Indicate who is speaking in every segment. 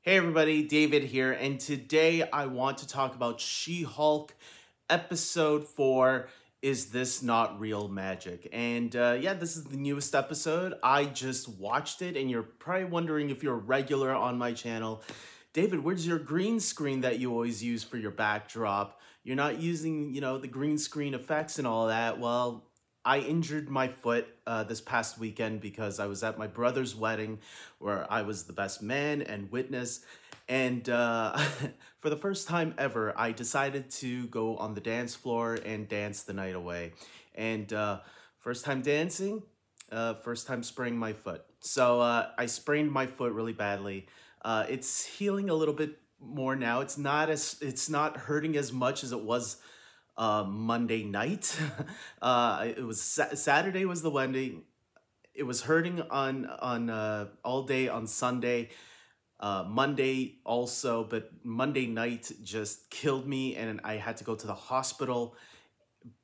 Speaker 1: Hey everybody, David here, and today I want to talk about She-Hulk episode 4, Is This Not Real Magic? And yeah, this is the newest episode. I just watched it, and you're probably wondering if you're a regular on my channel. David, where's your green screen that you always use for your backdrop? You're not using, the green screen effects and all that. Well, I injured my foot this past weekend because I was at my brother's wedding where I was the best man and witness. And for the first time ever, I decided to go on the dance floor and dance the night away. And first time dancing, first time spraining my foot. So I sprained my foot really badly. It's healing a little bit more now. It's not hurting as much as it was Monday night. It was Saturday was the wedding. It was hurting on all day on Sunday. Monday also, but Monday night just killed me, and I had to go to the hospital.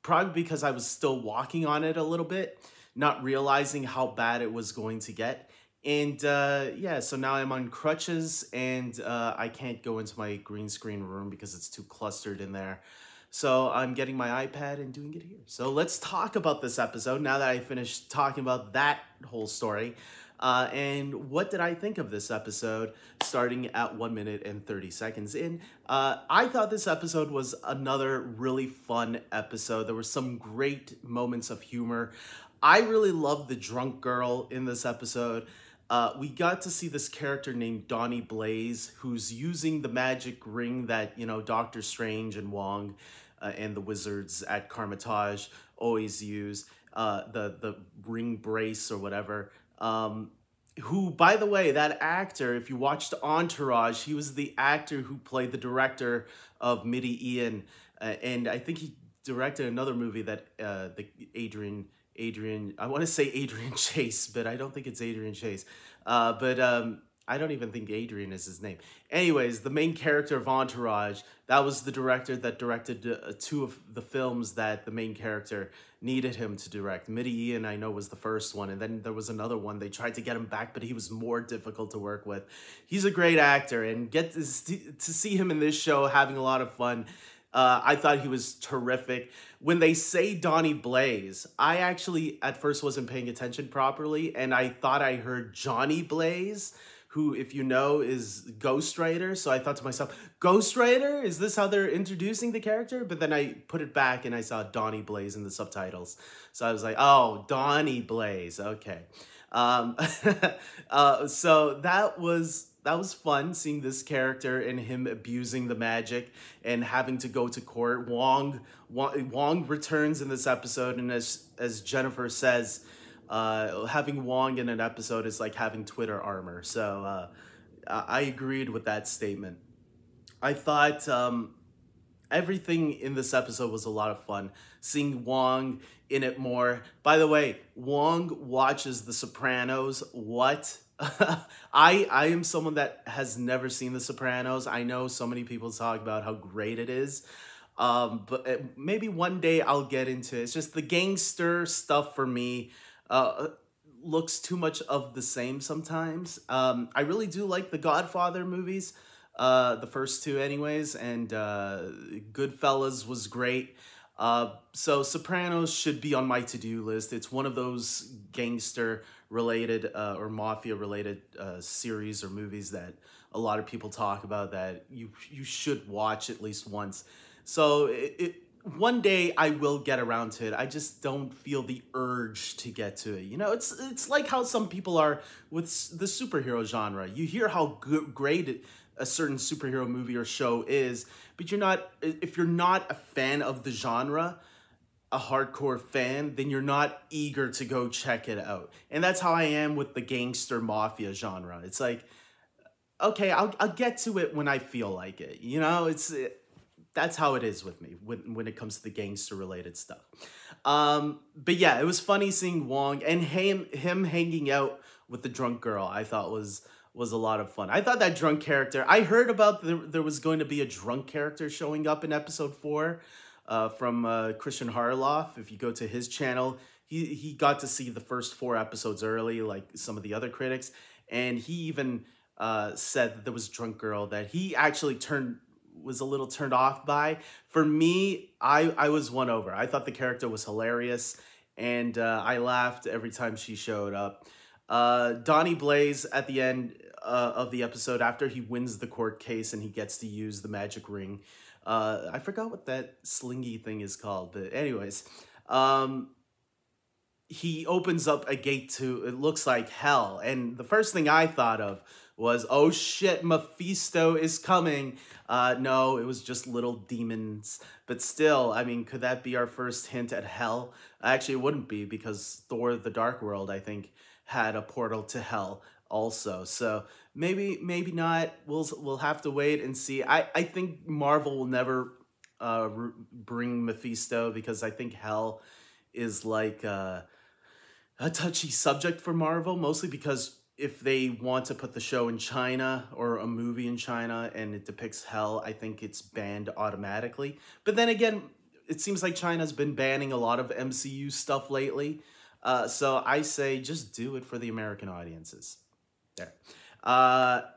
Speaker 1: Probably because I was still walking on it a little bit, not realizing how bad it was going to get. And yeah, so now I'm on crutches, and I can't go into my green screen room because it's too clustered in there. So I'm getting my iPad and doing it here. So let's talk about this episode now that I finished talking about that whole story. And what did I think of this episode starting at 1 minute and 30 seconds in? I thought this episode was another really fun episode. There were some great moments of humor. I really loved the drunk girl in this episode. We got to see this character named Donnie Blaze, who's using the magic ring that, Doctor Strange and Wong and the wizards at Carmitage always use, the ring brace or whatever. Who, by the way, that actor, if you watched Entourage, he was the actor who played the director of Midi Ian, and I think he directed another movie that Adrian, I want to say Adrian Chase, but I don't think it's Adrian Chase. I don't even think Adrian is his name. Anyways, the main character of Entourage, that was the director that directed 2 of the films that the main character needed him to direct. Midi Ian, I know, was the first one, and then there was another one. They tried to get him back, but he was more difficult to work with. He's a great actor, and get to see him in this show having a lot of fun. I thought he was terrific. When they say Donnie Blaze, I actually at first wasn't paying attention properly, and I thought I heard Johnny Blaze, who, if you know, is Ghost Rider. So I thought to myself, Ghost Rider? Is this how they're introducing the character? But then I put it back and I saw Donnie Blaze in the subtitles. So I was like, oh, Donnie Blaze. Okay. So that was fun, seeing this character and him abusing the magic and having to go to court. Wong returns in this episode, and as Jennifer says, having Wong in an episode is like having Twitter armor. So I agreed with that statement. I thought everything in this episode was a lot of fun. Seeing Wong in it more. By the way, Wong watches The Sopranos. What? I am someone that has never seen The Sopranos. I know so many people talk about how great it is. But maybe one day I'll get into it. It's just the gangster stuff for me looks too much of the same sometimes. I really do like the Godfather movies, the first 2 anyways, and Goodfellas was great. So Sopranos should be on my to-do list. It's one of those gangster-related or mafia-related series or movies that a lot of people talk about that you should watch at least once. So one day I will get around to it. I just don't feel the urge to get to it. It's like how some people are with the superhero genre. You hear how great a certain superhero movie or show is, but if you're not a fan of the genre, a hardcore fan, then you're not eager to go check it out. And that's how I am with the gangster mafia genre. It's like, okay, I'll get to it when I feel like it. That's how it is with me when it comes to the gangster related stuff. But yeah, it was funny seeing Wong and him hanging out with the drunk girl. I thought was a lot of fun. I thought that drunk character, I heard about there was going to be a drunk character showing up in episode 4 from Christian Harloff. If you go to his channel, he got to see the first 4 episodes early, like some of the other critics. And he even said that there was a drunk girl that he actually was a little turned off by. For me, I was won over. I thought the character was hilarious, and I laughed every time she showed up. Donnie Blaze at the end of the episode, after he wins the court case and he gets to use the magic ring. I forgot what that slingy thing is called, but anyways, he opens up a gate to, it looks like hell. And the first thing I thought of was, oh shit, Mephisto is coming. No, it was just little demons. But still, I mean, could that be our first hint at hell? Actually, it wouldn't be, because Thor: The Dark World, I think, had a portal to hell also. So maybe not. We'll have to wait and see. I think Marvel will never bring Mephisto, because I think hell is like a touchy subject for Marvel, mostly because if they want to put the show in China or a movie in China and it depicts hell, I think it's banned automatically. But then again, it seems like China's been banning a lot of MCU stuff lately. So I say just do it for the American audiences. There.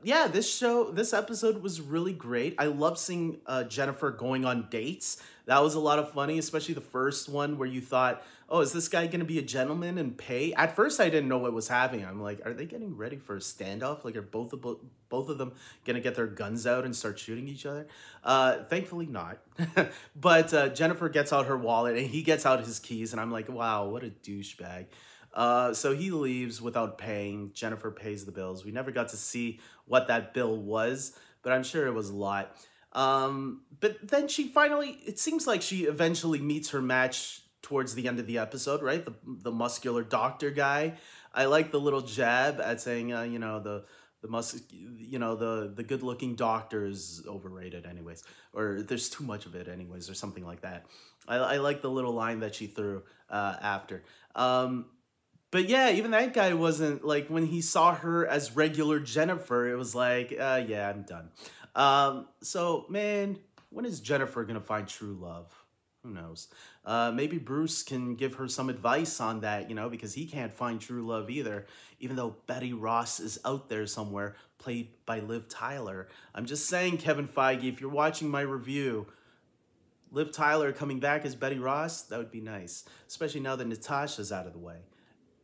Speaker 1: Yeah, this episode was really great. I love seeing Jennifer going on dates. That was a lot of funny, especially the first one where you thought, oh, is this guy going to be a gentleman and pay? At first, I didn't know what was happening. I'm like, are they getting ready for a standoff? Like, are both of them going to get their guns out and start shooting each other? Thankfully not. But Jennifer gets out her wallet and he gets out his keys. And I'm like, wow, what a douchebag. So he leaves without paying. Jennifer pays the bills. We never got to see what that bill was, but I'm sure it was a lot. But then it seems like she eventually meets her match towards the end of the episode, right? The muscular doctor guy. I like the little jab at saying, the good-looking doctor is overrated anyways, or there's too much of it anyways, or something like that. I like the little line that she threw after. But yeah, even that guy wasn't, like, when he saw her as regular Jennifer, it was like, yeah, I'm done. So, man, when is Jennifer gonna find true love? Who knows? Maybe Bruce can give her some advice on that, because he can't find true love either, even though Betty Ross is out there somewhere, played by Liv Tyler. I'm just saying, Kevin Feige, if you're watching my review, Liv Tyler coming back as Betty Ross, that would be nice, especially now that Natasha's out of the way.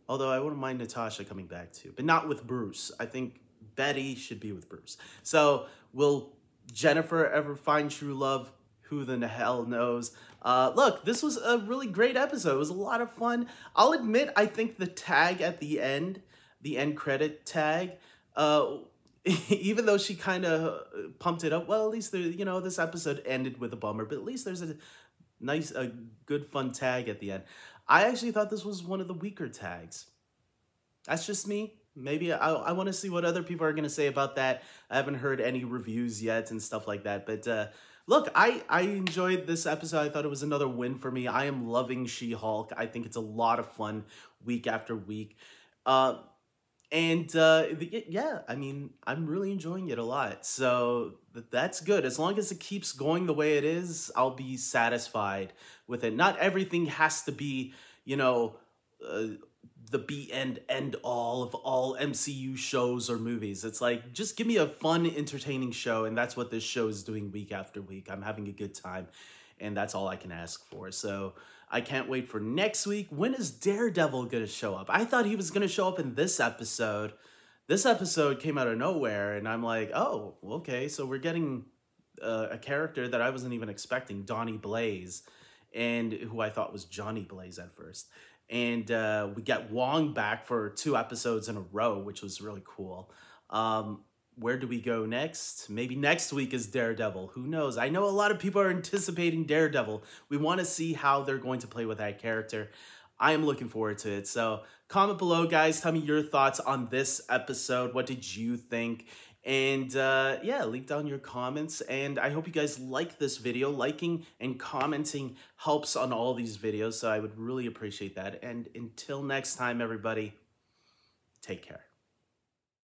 Speaker 1: Although I wouldn't mind Natasha coming back too, but not with Bruce. I think Betty should be with Bruce. So will Jennifer ever find true love? Who the hell knows? Look, this was a really great episode. It was a lot of fun. I'll admit, I think the tag at the end credit tag, even though she kind of pumped it up, well, at least this episode ended with a bummer, but at least there's a good fun tag at the end. I actually thought this was one of the weaker tags. That's just me. Maybe I want to see what other people are going to say about that. I haven't heard any reviews yet and stuff like that. But look, I enjoyed this episode. I thought it was another win for me. I am loving She-Hulk. I think it's a lot of fun week after week. Yeah, I mean, I'm really enjoying it a lot. So that's good. As long as it keeps going the way it is, I'll be satisfied with it. Not everything has to be, the be and end all of all MCU shows or movies. It's like, just give me a fun, entertaining show. And that's what this show is doing week after week. I'm having a good time. And that's all I can ask for. So I can't wait for next week. When is Daredevil going to show up? I thought he was going to show up in this episode. This episode came out of nowhere, and I'm like, oh, okay, so we're getting a character that I wasn't even expecting, Donnie Blaze, and who I thought was Johnny Blaze at first. And we got Wong back for 2 episodes in a row, which was really cool. Where do we go next? Maybe next week is Daredevil. Who knows? I know a lot of people are anticipating Daredevil. We want to see how they're going to play with that character. I am looking forward to it. So comment below, guys. Tell me your thoughts on this episode. What did you think? And yeah, leave down your comments. And I hope you guys like this video. Liking and commenting helps on all these videos. So I would really appreciate that. And until next time, everybody, take care.